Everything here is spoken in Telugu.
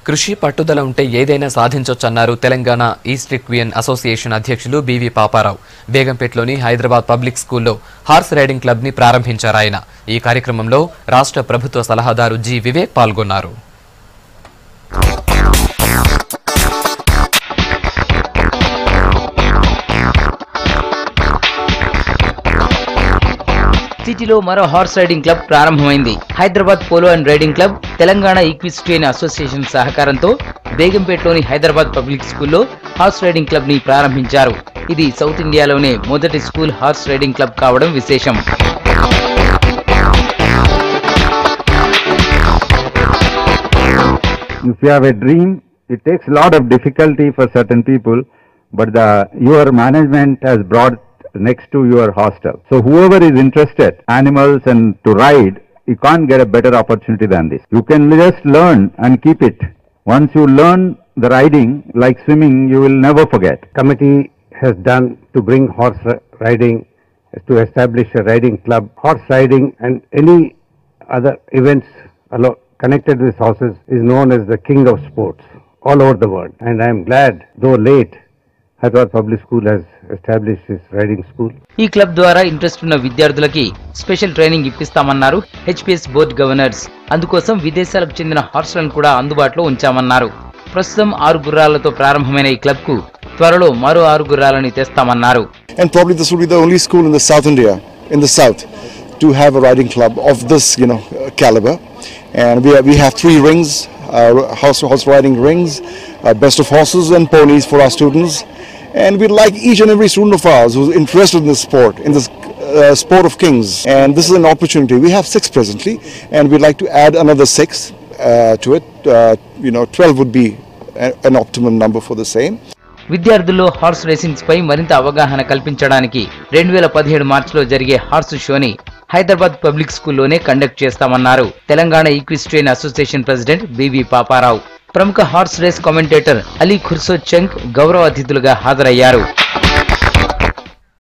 కృషి పట్టుదల ఉంటే ఏదైనా సాధించొచ్చన్నారు తెలంగాణ ఈస్ట్ ఎక్వియన్ అసోసియేషన్ అధ్యక్షులు బివి పాపారావు. బేగంపేటలోని హైదరాబాద్ పబ్లిక్ స్కూల్లో హార్స్ రైడింగ్ క్లబ్ ని ప్రారంభించారు ఆయన. ఈ కార్యక్రమంలో రాష్ట్ర ప్రభుత్వ సలహాదారు జి వివేక్ పాల్గొన్నారు. సిటీలో మరో హార్స్ రైడింగ్ క్లబ్ ప్రారంభమైంది. Hyderabad polo and riding club, Telangana equestrian association సహకారంతో బేగంపేటలోని హైదరాబాద్ పబ్లిక్ స్కూల్లో హార్స్ రైడింగ్ క్లబ్ ని ప్రారంభించారు. ఇది సౌత్ ఇండియాలోనే మొదటి స్కూల్ హార్స్ రైడింగ్ క్లబ్ కావడం విశేషం. If you have a dream, it takes a lot of difficulty for certain people, but your management has brought next to your hostel. So whoever is interested, animals and to ride, you can't get a better opportunity than this. You can just learn and keep it. Once you learn the riding, like swimming, you will never forget. Committee has done to bring horse riding, to establish a riding club. Horse riding and any other events connected with horses is known as the king of sports all over the world. And I am glad, though late, Hyderabad Public School has established this riding school. ఈ క్లబ్ ద్వారా ఇంట్రెస్ట్ ఉన్న విద్యార్థులకి స్పెషల్ ట్రైనింగ్ ఇప్పిస్తామన్నారు హెచ్పిఎస్ బోర్డు గవర్నర్స్. అందుకోసం విదేశాలకు చెందిన హార్స్లను కూడా అందుబాటులో ఉంచామన్నారు. ప్రస్తుతం 6 గుర్రాలతో ప్రారంభమైన ఈ క్లబ్ కు త్వరలో మరో 6 గుర్రాలని తెస్తామన్నారు. And probably this will be the only school in the South India, in the South, to have a riding club of this, caliber. And we have 3 rings, horse riding rings, best of horses and ponies for our students. And we'd like each and every student of ours who's interested in this sport, in this sport of kings. And this is an opportunity. We have 6 presently, and we'd like to add another 6 to it. 12 would be an optimum number for the same. విద్యార్థుల్లో హార్స్ రేసింగ్స్ పై మరింత అవగాహన కల్పించడానికి 2017 మార్చిలో జరిగే హార్స్ షోని హైదరాబాద్ పబ్లిక్ స్కూల్లోనే కండక్ట్ చేస్తామన్నారు Telangana equestrian association president BV Paparao. ప్రముఖ హార్స్ రేస్ కామెంటేటర్ అలీ ఖుర్సో చంక్ గౌరవ అతిథులుగా హాజరయ్యారు.